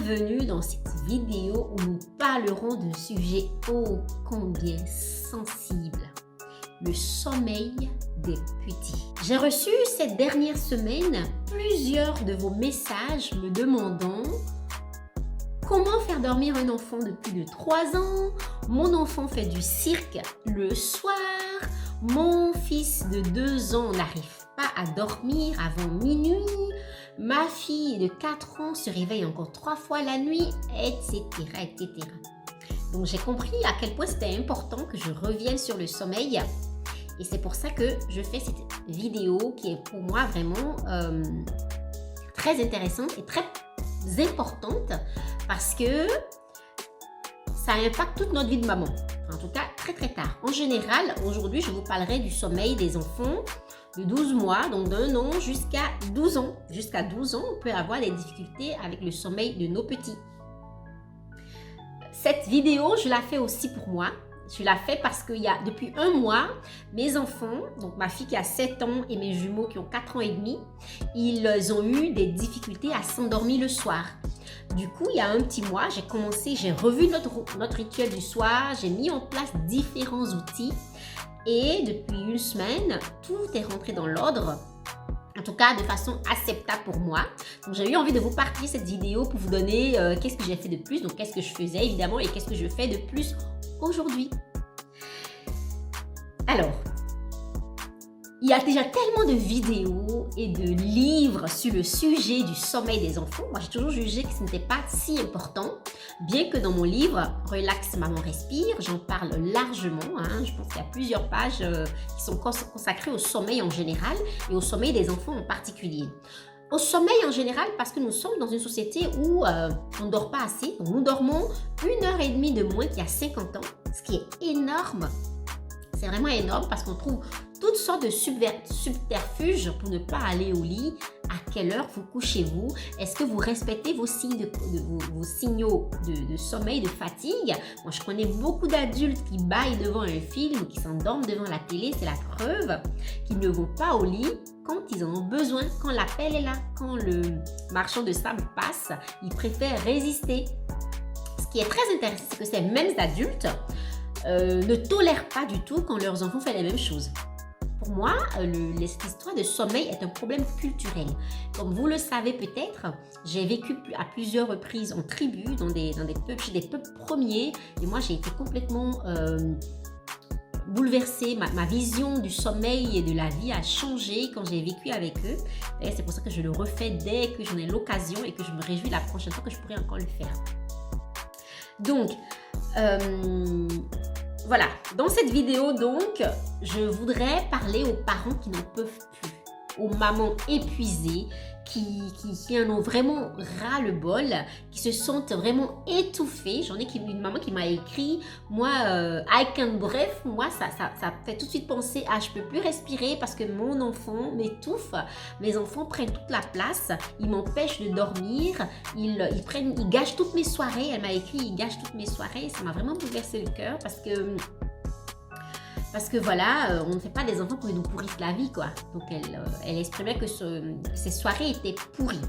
bienvenue dans cette vidéo où nous parlerons d'un sujet ô combien sensible, le sommeil des petits. J'ai reçu cette dernière semaine plusieurs de vos messages me demandant comment faire dormir un enfant de plus de 3 ans. Mon enfant fait du cirque le soir. Mon fils de 2 ans n'arrive pas à dormir avant minuit. Ma fille de 4 ans se réveille encore 3 fois la nuit, etc., etc. Donc j'ai compris à quel point c'était important que je revienne sur le sommeil. Et c'est pour ça que je fais cette vidéo qui est pour moi vraiment très intéressante et très importante parce que ça impacte toute notre vie de maman. En tout cas, très très tard. En général, aujourd'hui, je vous parlerai du sommeil des enfants de 12 mois, donc d'1 an jusqu'à 12 ans. Jusqu'à 12 ans, on peut avoir des difficultés avec le sommeil de nos petits. Cette vidéo, je la fais aussi pour moi. Je la fais parce qu'il y a depuis 1 mois, mes enfants, donc ma fille qui a 7 ans et mes jumeaux qui ont 4 ans et demi, ils ont eu des difficultés à s'endormir le soir. Du coup, il y a un petit mois, j'ai revu notre rituel du soir, j'ai mis en place différents outils et depuis 1 semaine, tout est rentré dans l'ordre. En tout cas, de façon acceptable pour moi. Donc, j'ai eu envie de vous partager cette vidéo pour vous donner qu'est-ce que j'ai fait de plus. Donc, qu'est-ce que je faisais évidemment et qu'est-ce que je fais de plus aujourd'hui. Alors, il y a déjà tellement de vidéos et de livres sur le sujet du sommeil des enfants. Moi, j'ai toujours jugé que ce n'était pas si important. Bien que dans mon livre « Relax, maman respire », j'en parle largement. Je pense qu'il y a plusieurs pages qui sont consacrées au sommeil en général et au sommeil des enfants en particulier. Au sommeil en général parce que nous sommes dans une société où on ne dort pas assez. Donc, nous dormons 1h30 de moins qu'il y a 50 ans, ce qui est énorme. C'est vraiment énorme parce qu'on trouve toutes sortes de subterfuges pour ne pas aller au lit. À quelle heure vous couchez-vous? Est-ce que vous respectez vos signes vos signaux de sommeil, de fatigue? Moi, je connais beaucoup d'adultes qui bâillent devant un film, qui s'endorment devant la télé. C'est la preuve qu'ils ne vont pas au lit quand ils en ont besoin, quand l'appel est là, quand le marchand de sable passe. Ils préfèrent résister. Ce qui est très intéressant, c'est que ces mêmes adultes ne tolèrent pas du tout quand leurs enfants font les mêmes choses. Pour moi, cette histoire de sommeil est un problème culturel. Comme vous le savez peut-être, j'ai vécu à plusieurs reprises en tribu, chez des peuples premiers. Et moi, j'ai été complètement bouleversée. Ma vision du sommeil et de la vie a changé quand j'ai vécu avec eux. Et c'est pour ça que je le refais dès que j'en ai l'occasion et que je me réjouis la prochaine fois que je pourrai encore le faire. Donc, voilà, dans cette vidéo donc, je voudrais parler aux parents qui n'en peuvent plus, aux mamans épuisées, qui en ont vraiment ras-le-bol, qui se sentent vraiment étouffées. J'en ai une maman qui m'a écrit, moi, I can't breathe, moi ça fait tout de suite penser à je peux plus respirer parce que mon enfant m'étouffe, mes enfants prennent toute la place, ils m'empêchent de dormir, ils gâchent toutes mes soirées. Elle m'a écrit, ils gâchent toutes mes soirées. Ça m'a vraiment bouleversé le cœur parce que voilà, on ne fait pas des enfants pour qu'ils nous pourrissent la vie, quoi. Donc, elle exprimait que ces soirées étaient pourries.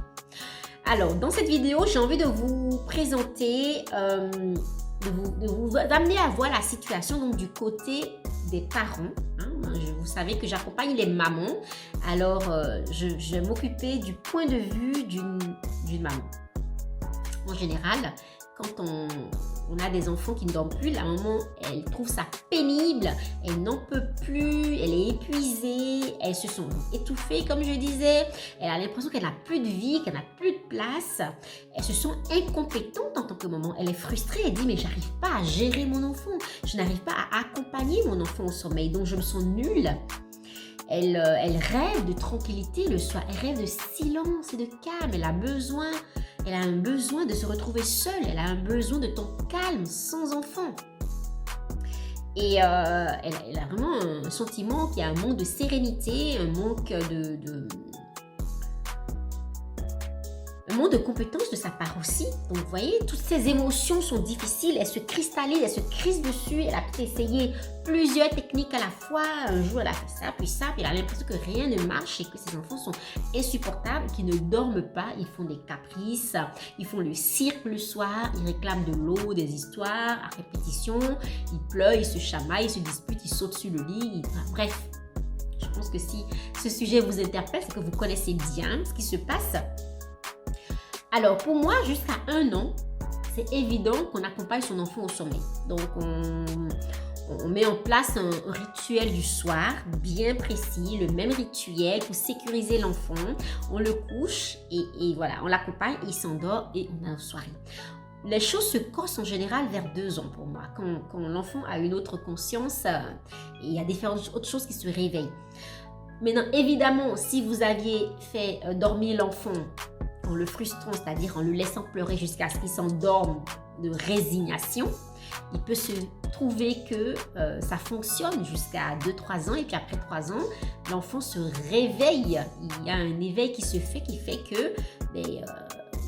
Alors, dans cette vidéo, j'ai envie de vous présenter, de vous amener à voir la situation donc, du côté des parents. Vous savez que j'accompagne les mamans. Alors, je vais m'occuper du point de vue d'une maman. En général, quand on a des enfants qui ne dorment plus, la maman, elle trouve ça pénible, elle n'en peut plus, elle est épuisée, elles se sont étouffées, comme je disais, elle a l'impression qu'elle n'a plus de vie, qu'elle n'a plus de place, elles se sont incompétentes en tant que maman, elle est frustrée, elle dit mais j'arrive pas à gérer mon enfant, je n'arrive pas à accompagner mon enfant au sommeil, donc je me sens nulle. Elle rêve de tranquillité le soir, elle rêve de silence et de calme, elle a un besoin de se retrouver seule, elle a un besoin de temps calme, sans enfant. Et elle a vraiment un sentiment qu'il y a un manque de sérénité, un manque un manque de compétence de sa part aussi. Donc, vous voyez, toutes ces émotions sont difficiles, elles se cristallisent, elles se crissent dessus. Elle a peut-être essayé plusieurs techniques à la fois. Un jour, elle a fait ça, puis elle a l'impression que rien ne marche et que ses enfants sont insupportables, qu'ils ne dorment pas, ils font des caprices, ils font le cirque le soir, ils réclament de l'eau, des histoires à répétition, ils pleurent, ils se chamaillent, ils se disputent, ils sautent sur le lit, bref. Je pense que si ce sujet vous interpelle, c'est que vous connaissez bien ce qui se passe. Alors, pour moi, jusqu'à 1 an, c'est évident qu'on accompagne son enfant au sommeil. Donc, on met en place un rituel du soir bien précis, le même rituel pour sécuriser l'enfant. On le couche et voilà, on l'accompagne, il s'endort et on a une soirée. Les choses se corsent en général vers 2 ans pour moi, quand l'enfant a une autre conscience et il y a différentes autres choses qui se réveillent. Maintenant, évidemment, si vous aviez fait dormir l'enfant en le frustrant, c'est-à-dire en le laissant pleurer jusqu'à ce qu'il s'endorme de résignation, il peut se trouver que ça fonctionne jusqu'à 2-3 ans et puis après 3 ans, l'enfant se réveille. Il y a un éveil qui se fait qui fait que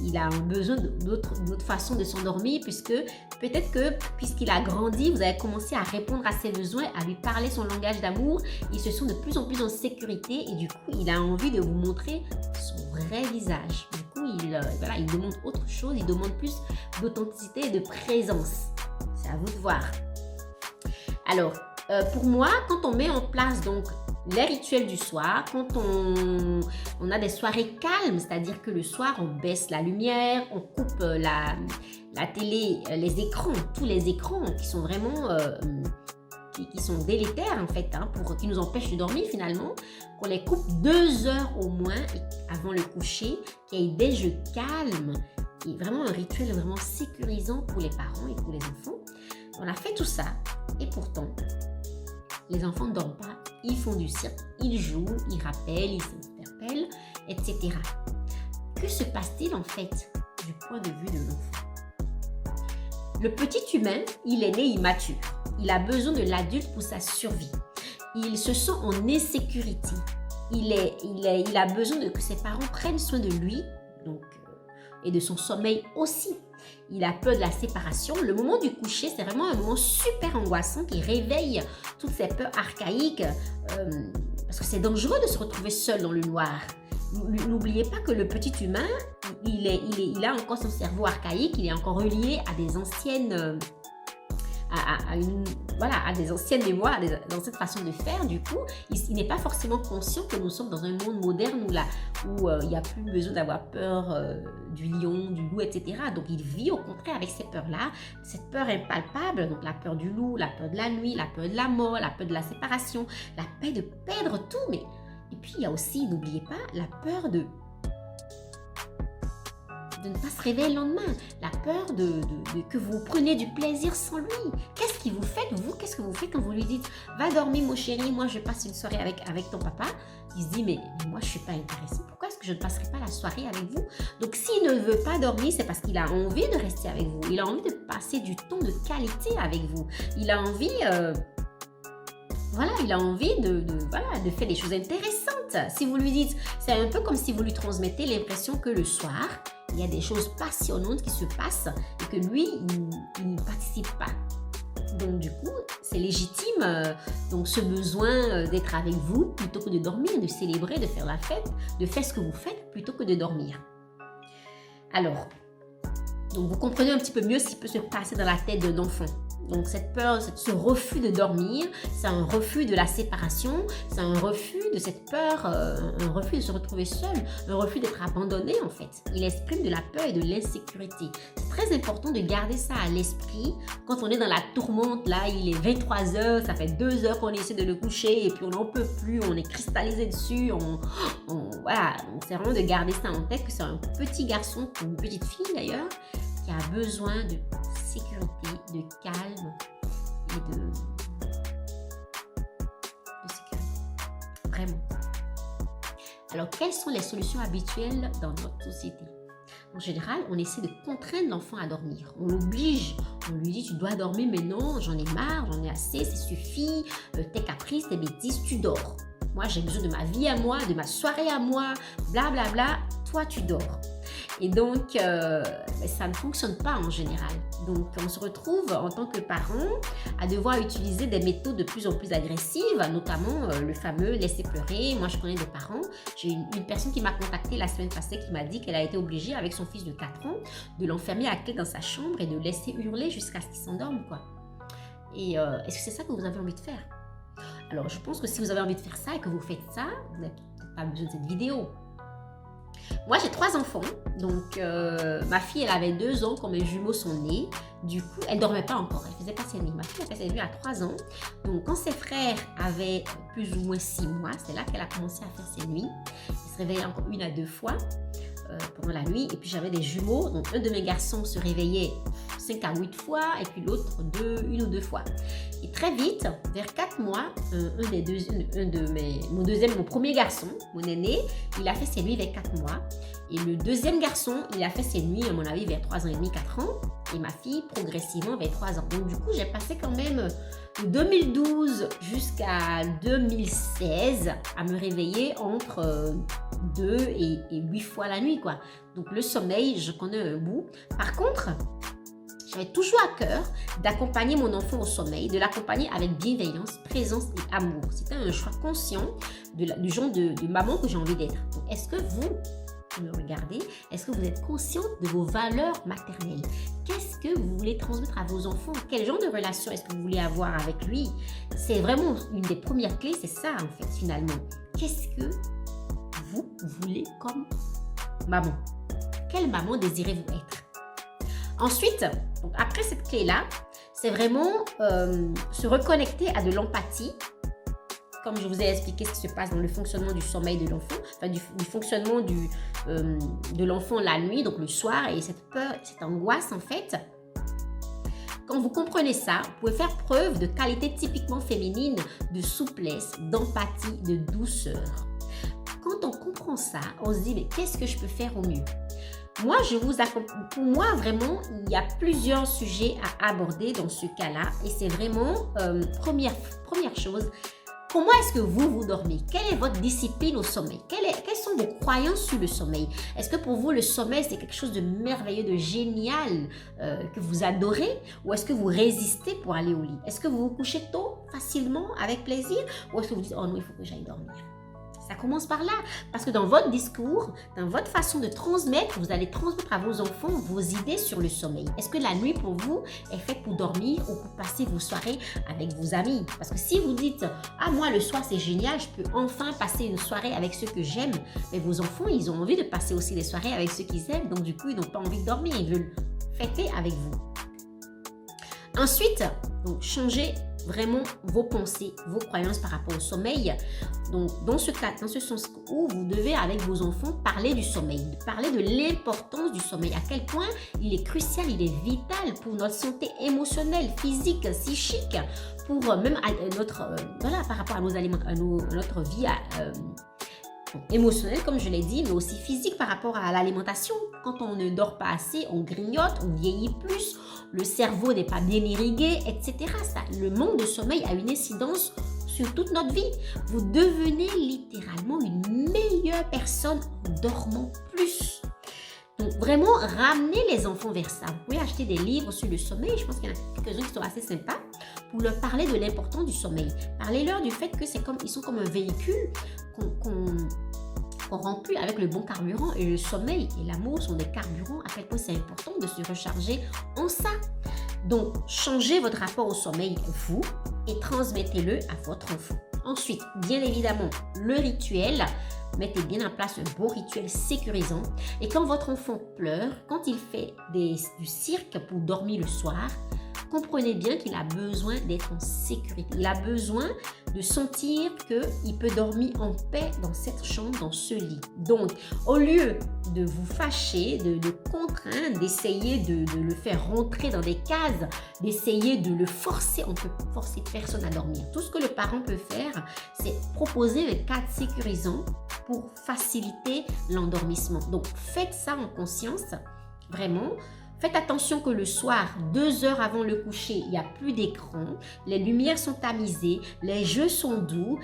il a besoin d'autre façon de s'endormir puisque peut-être que puisqu'il a grandi, vous avez commencé à répondre à ses besoins, à lui parler son langage d'amour. Il se sent de plus en plus en sécurité et du coup, il a envie de vous montrer son vrai visage. Du coup, il demande autre chose, il demande plus d'authenticité et de présence. C'est à vous de voir. Alors, pour moi, quand on met en place donc les rituels du soir, quand on a des soirées calmes, c'est-à-dire que le soir, on baisse la lumière, on coupe la télé, les écrans, tous les écrans qui sont vraiment qui sont délétères en fait, qui nous empêchent de dormir finalement, qu'on les coupe 2 heures au moins avant le coucher, qu'il y ait des jeux calmes, qui est vraiment un rituel vraiment sécurisant pour les parents et pour les enfants. On a fait tout ça et pourtant, les enfants ne dorment pas, ils font du cirque, ils jouent, ils rappellent, ils s'interpellent, etc. Que se passe-t-il en fait du point de vue de l'enfant? Le petit humain, il est né immature. Il a besoin de l'adulte pour sa survie. Il se sent en insécurité. Il a besoin que ses parents prennent soin de lui et de son sommeil aussi. Il a peur de la séparation. Le moment du coucher, c'est vraiment un moment super angoissant qui réveille toutes ces peurs archaïques parce que c'est dangereux de se retrouver seul dans le noir. N'oubliez pas que le petit humain, il a encore son cerveau archaïque, il est encore relié à des anciennes... à des anciennes mémoires, dans cette façon de faire. Du coup, il n'est pas forcément conscient que nous sommes dans un monde moderne où il n'y a plus besoin d'avoir peur du lion, du loup, etc. Donc, il vit au contraire avec ces peurs-là, cette peur impalpable, donc la peur du loup, la peur de la nuit, la peur de la mort, la peur de la séparation, la peur de perdre tout. Et puis, il y a aussi, n'oubliez pas, la peur de ne pas se réveiller le lendemain, la peur que vous preniez du plaisir sans lui. Qu'est-ce que vous faites, vous? Qu'est-ce que vous faites quand vous lui dites « Va dormir, mon chéri, moi je passe une soirée avec ton papa ?» Il se dit « Mais moi je ne suis pas intéressée, pourquoi est-ce que je ne passerai pas la soirée avec vous ?» Donc s'il ne veut pas dormir, c'est parce qu'il a envie de rester avec vous. Il a envie de passer du temps de qualité avec vous. Il a envie... il a envie de faire des choses intéressantes. Si vous lui dites, c'est un peu comme si vous lui transmettez l'impression que le soir, il y a des choses passionnantes qui se passent et que lui, il ne participe pas. Donc du coup, c'est légitime donc ce besoin d'être avec vous plutôt que de dormir, de célébrer, de faire la fête, de faire ce que vous faites plutôt que de dormir. Alors, donc vous comprenez un petit peu mieux ce qui peut se passer dans la tête d'un enfant. Donc cette peur, ce refus de dormir, c'est un refus de la séparation, c'est un refus de cette peur, un refus de se retrouver seul, un refus d'être abandonné en fait. Il exprime de la peur et de l'insécurité. C'est très important de garder ça à l'esprit quand on est dans la tourmente, là il est 23 heures, ça fait 2 heures qu'on essaie de le coucher et puis on n'en peut plus, on est cristallisé dessus, voilà. Donc c'est vraiment de garder ça en tête que c'est un petit garçon, ou une petite fille d'ailleurs, qui a besoin de sécurité, de calme et de sécurité. Vraiment. Alors, quelles sont les solutions habituelles dans notre société? En général, on essaie de contraindre l'enfant à dormir. On l'oblige. On lui dit, tu dois dormir, mais non, j'en ai marre, j'en ai assez, ça suffit. Tes caprices, tes bêtises, tu dors. Moi, j'ai besoin de ma vie à moi, de ma soirée à moi, blablabla. Toi, tu dors. Et donc, ça ne fonctionne pas en général. Donc, on se retrouve en tant que parent à devoir utiliser des méthodes de plus en plus agressives, notamment le fameux laisser pleurer. Moi, je connais des parents. J'ai une personne qui m'a contactée la semaine passée qui m'a dit qu'elle a été obligée, avec son fils de 4 ans, de l'enfermer à clé dans sa chambre et de le laisser hurler jusqu'à ce qu'il s'endorme, quoi. Et est-ce que c'est ça que vous avez envie de faire? Alors, je pense que si vous avez envie de faire ça et que vous faites ça, vous n'avez peut-être pas besoin de cette vidéo. Moi, j'ai 3 enfants. Donc, ma fille, elle avait 2 ans quand mes jumeaux sont nés. Du coup, elle ne dormait pas encore. Elle ne faisait pas ses nuits. Ma fille, elle fait ses nuits à 3 ans. Donc, quand ses frères avaient plus ou moins 6 mois, c'est là qu'elle a commencé à faire ses nuits. Elle se réveillait encore 1 à 2 fois pendant la nuit. Et puis, j'avais des jumeaux. Donc, un de mes garçons se réveillait 5 à 8 fois et puis l'autre 1 ou 2 fois. Et très vite, vers 4 mois, mon premier garçon, mon aîné, il a fait ses nuits vers 4 mois. Et le deuxième garçon, il a fait ses nuits, à mon avis, vers 3 ans et demi, 4 ans. Et ma fille, progressivement, vers 3 ans. Donc, du coup, j'ai passé quand même de 2012 jusqu'à 2016 à me réveiller entre 2 et 8 fois la nuit, quoi. Donc, le sommeil, je connais un bout. Par contre, j'avais toujours à cœur d'accompagner mon enfant au sommeil, de l'accompagner avec bienveillance, présence et amour. C'était un choix conscient du genre de maman que j'ai envie d'être. Donc, est-ce que vous me regardez, est-ce que vous êtes consciente de vos valeurs maternelles? Qu'est-ce que vous voulez transmettre à vos enfants? Quel genre de relation est-ce que vous voulez avoir avec lui? C'est vraiment une des premières clés, c'est ça en fait finalement. Qu'est-ce que vous voulez comme maman? Quelle maman désirez-vous être? Ensuite, donc après cette clé-là, c'est vraiment se reconnecter à de l'empathie. Comme je vous ai expliqué ce qui se passe dans le fonctionnement du sommeil de l'enfant, enfin du fonctionnement de l'enfant la nuit, donc le soir, et cette peur, cette angoisse en fait. Quand vous comprenez ça, vous pouvez faire preuve de qualités typiquement féminines, de souplesse, d'empathie, de douceur. Quand on comprend ça, on se dit, mais qu'est-ce que je peux faire au mieux? Moi, pour moi, vraiment, il y a plusieurs sujets à aborder dans ce cas-là. Et c'est vraiment, première chose, comment est-ce que vous dormez? Quelle est votre discipline au sommeil? Quelles sont vos croyances sur le sommeil? Est-ce que pour vous, le sommeil, c'est quelque chose de merveilleux, de génial, que vous adorez? Ou est-ce que vous résistez pour aller au lit? Est-ce que vous vous couchez tôt, facilement, avec plaisir? Ou est-ce que vous dites, oh non, il faut que j'aille dormir? Ça commence par là, parce que dans votre discours, dans votre façon de transmettre, vous allez transmettre à vos enfants vos idées sur le sommeil. Est-ce que la nuit pour vous est faite pour dormir ou pour passer vos soirées avec vos amis? Parce que si vous dites, ah moi le soir c'est génial, je peux enfin passer une soirée avec ceux que j'aime, mais vos enfants ils ont envie de passer aussi des soirées avec ceux qu'ils aiment, donc du coup ils n'ont pas envie de dormir, ils veulent fêter avec vous. Ensuite, donc, changez vraiment vos pensées, vos croyances par rapport au sommeil. Donc, dans ce cas, dans ce sens où vous devez, avec vos enfants, parler du sommeil, parler de l'importance du sommeil, à quel point il est crucial, il est vital pour notre santé émotionnelle, physique, psychique, pour même par rapport à notre vie émotionnelle, comme je l'ai dit, mais aussi physique par rapport à l'alimentation. Quand on ne dort pas assez, on grignote, on vieillit plus, le cerveau n'est pas bien irrigué, etc. Le manque de sommeil a une incidence sur toute notre vie. Vous devenez littéralement une meilleure personne en dormant plus. Donc vraiment, ramenez les enfants vers ça. Vous pouvez acheter des livres sur le sommeil. Je pense qu'il y en a quelques-uns qui sont assez sympas pour leur parler de l'importance du sommeil. Parlez-leur du fait que ils sont comme un véhicule qu'on remplit avec le bon carburant, et le sommeil et l'amour sont des carburants, à quel point c'est important de se recharger en ça. Donc, changez votre rapport au sommeil, vous, et transmettez-le à votre enfant. Ensuite, bien évidemment, le rituel. Mettez bien en place un beau rituel sécurisant. Et quand votre enfant pleure, quand il fait du cirque pour dormir le soir, comprenez bien qu'il a besoin d'être en sécurité. Il a besoin de sentir qu'il peut dormir en paix dans cette chambre, dans ce lit. Donc, au lieu de vous fâcher, de le contraindre, d'essayer de le faire rentrer dans des cases, d'essayer de le forcer, on ne peut forcer personne à dormir. Tout ce que le parent peut faire, c'est proposer un cadre sécurisant pour faciliter l'endormissement. Donc, faites ça en conscience, vraiment. Faites attention que le soir, 2 heures avant le coucher, il n'y a plus d'écran, les lumières sont tamisées, les jeux sont doux.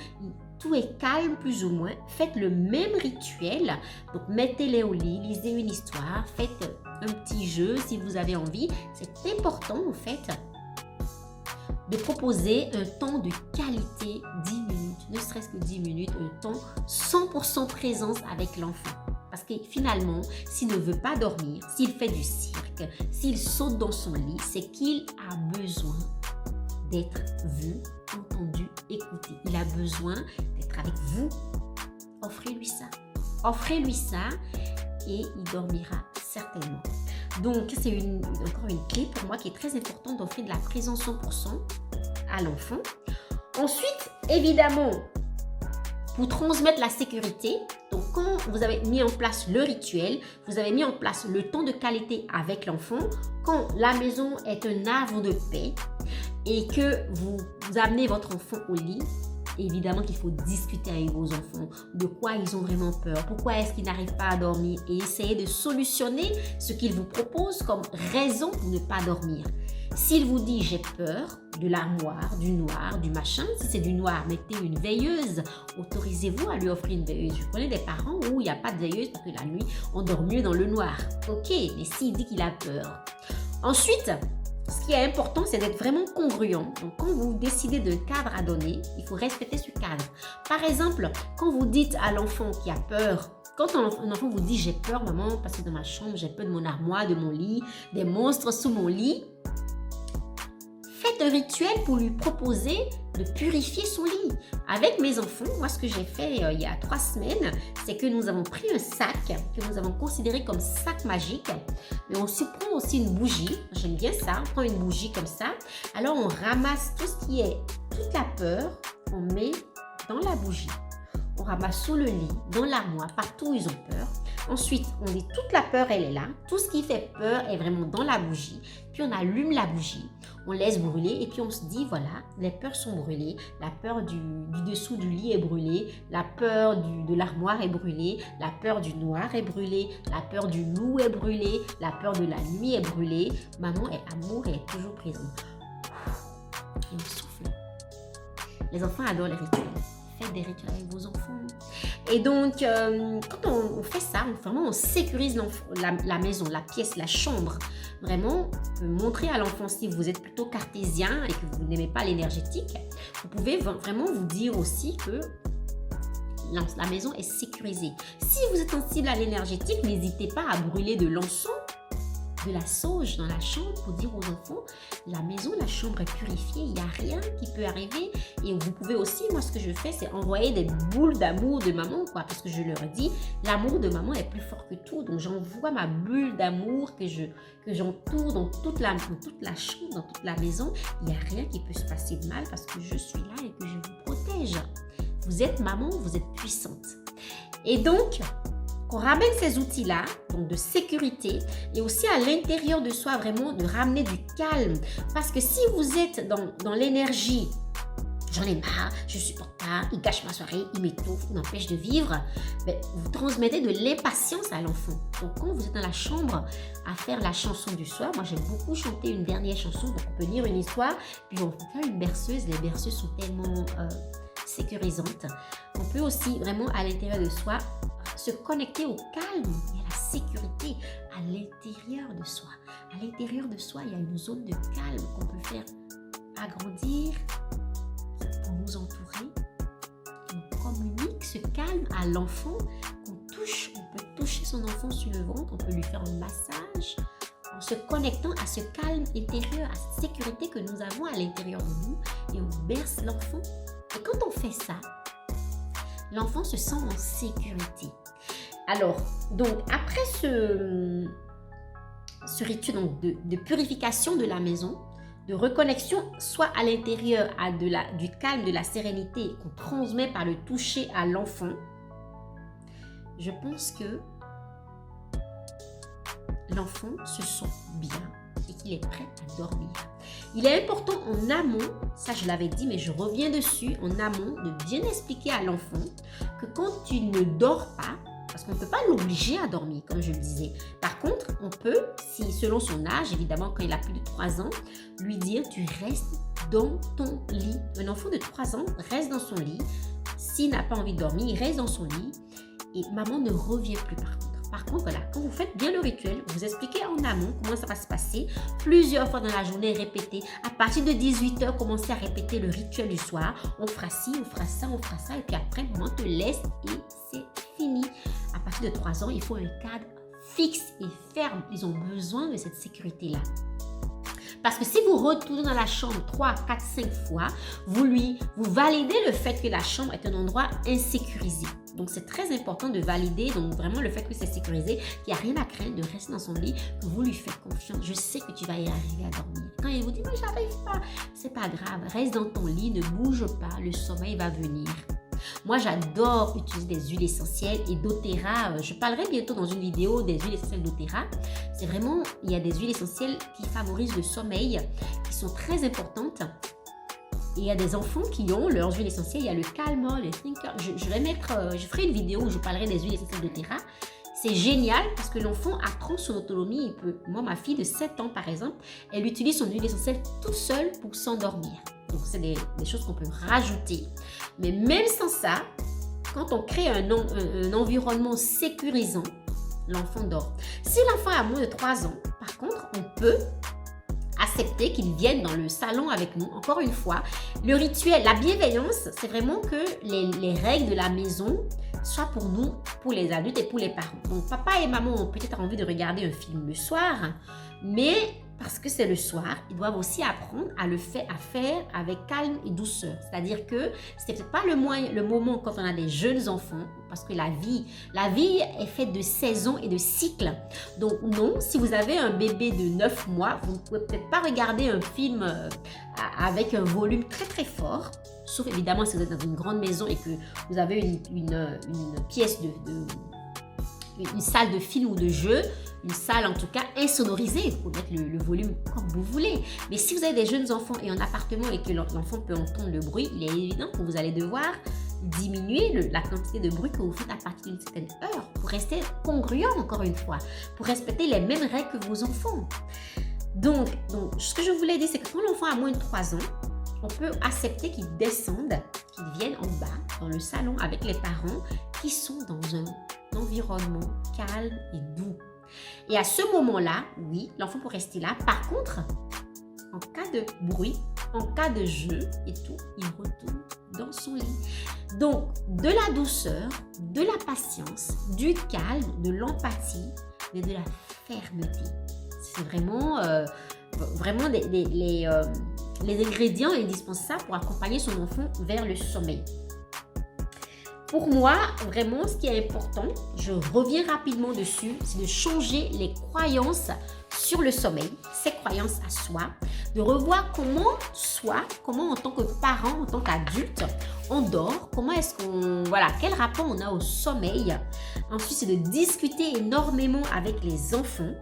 tout est calme plus ou moins, faites le même rituel. Donc mettez-les au lit, lisez une histoire, faites un petit jeu si vous avez envie. C'est important en fait de proposer un temps de qualité, 10 minutes, ne serait-ce que 10 minutes, un temps 100% présence avec l'enfant. Parce que finalement, s'il ne veut pas dormir, s'il fait du cirque, s'il saute dans son lit, c'est qu'il a besoin d'être vu, entendu, écouté. Il a besoin d'être avec vous. Offrez-lui ça. Offrez-lui ça et il dormira certainement. Donc, c'est encore une clé pour moi qui est très importante d'offrir de la présence 100% à l'enfant. Ensuite, évidemment, pour transmettre la sécurité, donc quand vous avez mis en place le rituel, vous avez mis en place le temps de qualité avec l'enfant, quand la maison est un havre de paix et que vous amenez votre enfant au lit, évidemment qu'il faut discuter avec vos enfants de quoi ils ont vraiment peur, pourquoi est-ce qu'ils n'arrivent pas à dormir et essayer de solutionner ce qu'ils vous proposent comme raison pour ne pas dormir. S'il vous dit j'ai peur de l'armoire, du noir, du machin, si c'est du noir, mettez une veilleuse, autorisez-vous à lui offrir une veilleuse. Je connais des parents où il n'y a pas de veilleuse parce que la nuit on dort mieux dans le noir. Ok, mais s'il dit qu'il a peur. Ensuite, ce qui est important, c'est d'être vraiment congruent. Donc, quand vous décidez d'un cadre à donner, il faut respecter ce cadre. Par exemple, quand vous dites à l'enfant qui a peur, quand un enfant vous dit « j'ai peur, maman, parce que dans ma chambre, j'ai peur de mon armoire, de mon lit, des monstres sous mon lit », faites un rituel pour lui proposer de purifier son lit. Avec mes enfants, moi, ce que j'ai fait il y a 3 semaines, c'est que nous avons pris un sac que nous avons considéré comme sac magique. Mais on se prend aussi une bougie. J'aime bien ça. On prend une bougie comme ça. Alors, on ramasse tout ce qui est toute la peur. On met dans la bougie. On ramasse sous le lit, dans l'armoire, partout où ils ont peur. Ensuite, on dit toute la peur, elle est là. Tout ce qui fait peur est vraiment dans la bougie. Puis, on allume la bougie. On laisse brûler et puis on se dit, voilà, les peurs sont brûlées. La peur du dessous du lit est brûlée. La peur de l'armoire est brûlée. La peur du noir est brûlée. La peur du loup est brûlée. La peur de la nuit est brûlée. Maman est amour et est toujours présente. Et on souffle. Les enfants adorent les rituels. Faites des rituels avec vos enfants. Et donc, quand on fait ça, on sécurise la maison, la pièce, la chambre. Vraiment, montrer à l'enfant si vous êtes plutôt cartésien et que vous n'aimez pas l'énergétique. Vous pouvez vraiment vous dire aussi que la maison est sécurisée. Si vous êtes sensible à l'énergétique, n'hésitez pas à brûler de l'encens, de la sauge dans la chambre pour dire aux enfants, la maison, la chambre est purifiée, il n'y a rien qui peut arriver. Et vous pouvez aussi, moi ce que je fais, c'est envoyer des boules d'amour de maman, quoi, parce que je leur dis, l'amour de maman est plus fort que tout. Donc j'envoie ma bulle d'amour que j'entoure dans toute la chambre, dans toute la maison. Il n'y a rien qui peut se passer de mal parce que je suis là et que je vous protège. Vous êtes maman, vous êtes puissante. Et donc, qu'on ramène ces outils-là, donc de sécurité, et aussi à l'intérieur de soi, vraiment de ramener du calme. Parce que si vous êtes dans l'énergie, j'en ai marre, je supporte pas, il gâche ma soirée, il m'étouffe, il m'empêche de vivre, vous transmettez de l'impatience à l'enfant. Donc quand vous êtes dans la chambre à faire la chanson du soir, moi j'aime beaucoup chanter une dernière chanson, donc on peut lire une histoire, puis on peut faire une berceuse. Les berceuses sont tellement sécurisantes. On peut aussi vraiment à l'intérieur de soi se connecter au calme et à la sécurité à l'intérieur de soi. À l'intérieur de soi, il y a une zone de calme qu'on peut faire agrandir pour nous entourer. On communique ce calme à l'enfant qu'on touche. On peut toucher son enfant sur le ventre, on peut lui faire un massage en se connectant à ce calme intérieur, à cette sécurité que nous avons à l'intérieur de nous et on berce l'enfant. Et quand on fait ça, l'enfant se sent en sécurité. Alors, donc, après ce rituel donc, de purification de la maison, de reconnexion, soit à l'intérieur du calme, de la sérénité qu'on transmet par le toucher à l'enfant, je pense que l'enfant se sent bien et qu'il est prêt à dormir. Il est important en amont, ça je l'avais dit, mais je reviens dessus, en amont, de bien expliquer à l'enfant que quand tu ne dors pas, parce qu'on ne peut pas l'obliger à dormir, comme je le disais. Par contre, on peut, si selon son âge, évidemment, quand il a plus de 3 ans, lui dire, tu restes dans ton lit. Un enfant de 3 ans reste dans son lit. s'il n'a pas envie de dormir, il reste dans son lit et maman ne revient plus par contre. Par contre, voilà, quand vous faites bien le rituel, vous expliquez en amont comment ça va se passer, plusieurs fois dans la journée, répétez. À partir de 18h, commencez à répéter le rituel du soir. On fera ci, on fera ça, et puis après, maman te laisse et c'est fini. À partir de 3 ans, il faut un cadre fixe et ferme. Ils ont besoin de cette sécurité-là. Parce que si vous retournez dans la chambre 3, 4, 5 fois, vous validez le fait que la chambre est un endroit insécurisé. Donc, c'est très important de valider, donc vraiment le fait que c'est sécurisé, qu'il n'y a rien à craindre de rester dans son lit, que vous lui faites confiance. Je sais que tu vas y arriver à dormir. Quand il vous dit, mais j'arrive pas, c'est pas grave, reste dans ton lit, ne bouge pas, le sommeil va venir. Moi, j'adore utiliser des huiles essentielles et doTERRA. Je parlerai bientôt dans une vidéo des huiles essentielles doTERRA. C'est vraiment, il y a des huiles essentielles qui favorisent le sommeil, qui sont très importantes. Et il y a des enfants qui ont leurs huiles essentielles. Il y a le Calmol, le Thinker. Je ferai une vidéo où je parlerai des huiles essentielles doTERRA. C'est génial parce que l'enfant apprend son autonomie. Moi, ma fille de 7 ans, par exemple, elle utilise son huile essentielle toute seule pour s'endormir. Donc, c'est des choses qu'on peut rajouter. Mais même sans ça, quand on crée un environnement sécurisant, l'enfant dort. Si l'enfant a moins de 3 ans, par contre, on peut accepter qu'il vienne dans le salon avec nous. Encore une fois, le rituel, la bienveillance, c'est vraiment que les règles de la maison soient pour nous, pour les adultes et pour les parents. Donc, papa et maman ont peut-être envie de regarder un film le soir, mais parce que c'est le soir, ils doivent aussi apprendre à faire avec calme et douceur. C'est-à-dire que c'est peut-être pas le moment quand on a des jeunes enfants, parce que la vie est faite de saisons et de cycles. Donc non, si vous avez un bébé de 9 mois, vous ne pouvez peut-être pas regarder un film avec un volume très très fort, sauf évidemment si vous êtes dans une grande maison et que vous avez une pièce une salle de film ou de jeu, une salle en tout cas insonorisée. Vous pouvez mettre le volume comme vous voulez. Mais si vous avez des jeunes enfants et un appartement et que l'enfant peut entendre le bruit, il est évident que vous allez devoir diminuer la quantité de bruit que vous faites à partir d'une certaine heure pour rester congruent encore une fois, pour respecter les mêmes règles que vos enfants. Donc ce que je voulais dire, c'est que quand l'enfant a moins de 3 ans, on peut accepter qu'il descende, qu'il vienne en bas dans le salon avec les parents qui sont dans un environnement calme et doux. Et à ce moment-là, oui, l'enfant peut rester là. Par contre, en cas de bruit, en cas de jeu et tout, il retourne dans son lit. Donc, de la douceur, de la patience, du calme, de l'empathie, mais de la fermeté. C'est vraiment les ingrédients indispensables pour accompagner son enfant vers le sommeil. Pour moi, vraiment, ce qui est important, je reviens rapidement dessus, c'est de changer les croyances sur le sommeil, ses croyances à soi, de revoir comment en tant que parent, en tant qu'adulte, on dort, quel rapport on a au sommeil. Ensuite, c'est de discuter énormément avec les enfants.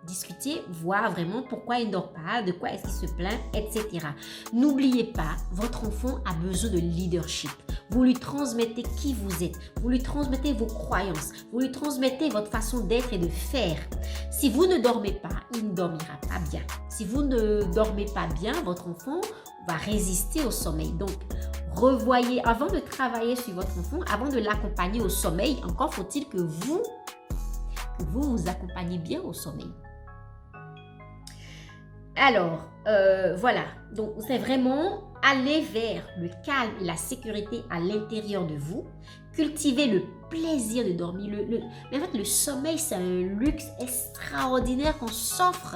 Discuter, voir vraiment pourquoi il ne dort pas, de quoi est-ce qu'il se plaint, etc. N'oubliez pas, votre enfant a besoin de leadership. Vous lui transmettez qui vous êtes, vous lui transmettez vos croyances, vous lui transmettez votre façon d'être et de faire. Si vous ne dormez pas, il ne dormira pas bien. Si vous ne dormez pas bien, votre enfant va résister au sommeil. Donc, revoyez, avant de travailler sur votre enfant, avant de l'accompagner au sommeil, encore faut-il que vous vous accompagnez bien au sommeil. Alors, voilà. Donc, c'est vraiment aller vers le calme et la sécurité à l'intérieur de vous. Cultiver le plaisir de dormir. Mais en fait, le sommeil, c'est un luxe extraordinaire qu'on s'offre.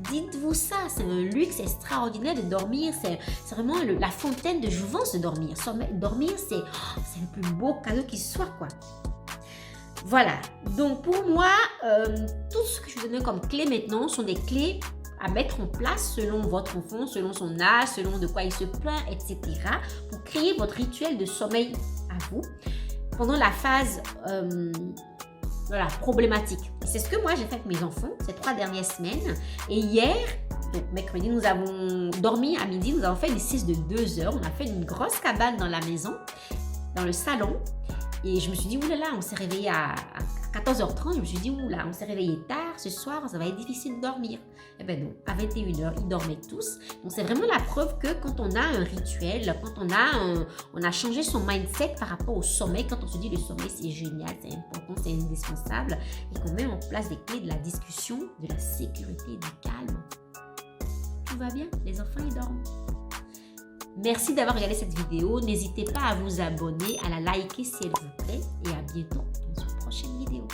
Dites-vous ça, c'est un luxe extraordinaire de dormir. C'est vraiment la fontaine de jouvence de dormir. Dormir, c'est le plus beau cadeau qui soit, quoi. Voilà. Donc, pour moi, tout ce que je vous donne comme clé maintenant sont des clés à mettre en place selon votre enfant, selon son âge, selon de quoi il se plaint, etc. pour créer votre rituel de sommeil à vous pendant la phase problématique. Et c'est ce que moi j'ai fait avec mes enfants ces 3 dernières semaines. Et hier, donc mercredi, nous avons dormi à midi, nous avons fait une sieste de 2 heures. On a fait une grosse cabane dans la maison, dans le salon. Et je me suis dit, oulala, on s'est réveillé à 14h30, je me suis dit, oula, on s'est réveillé tard, ce soir, ça va être difficile de dormir. Eh bien non, à 21h, ils dormaient tous. Donc c'est vraiment la preuve que quand on a un rituel, quand on a changé son mindset par rapport au sommeil, quand on se dit le sommeil c'est génial, c'est important, c'est indispensable, et qu'on met en place des clés de la discussion, de la sécurité et du calme, tout va bien, les enfants ils dorment. Merci d'avoir regardé cette vidéo. N'hésitez pas à vous abonner, à la liker si elle vous plaît et à bientôt dans une prochaine vidéo.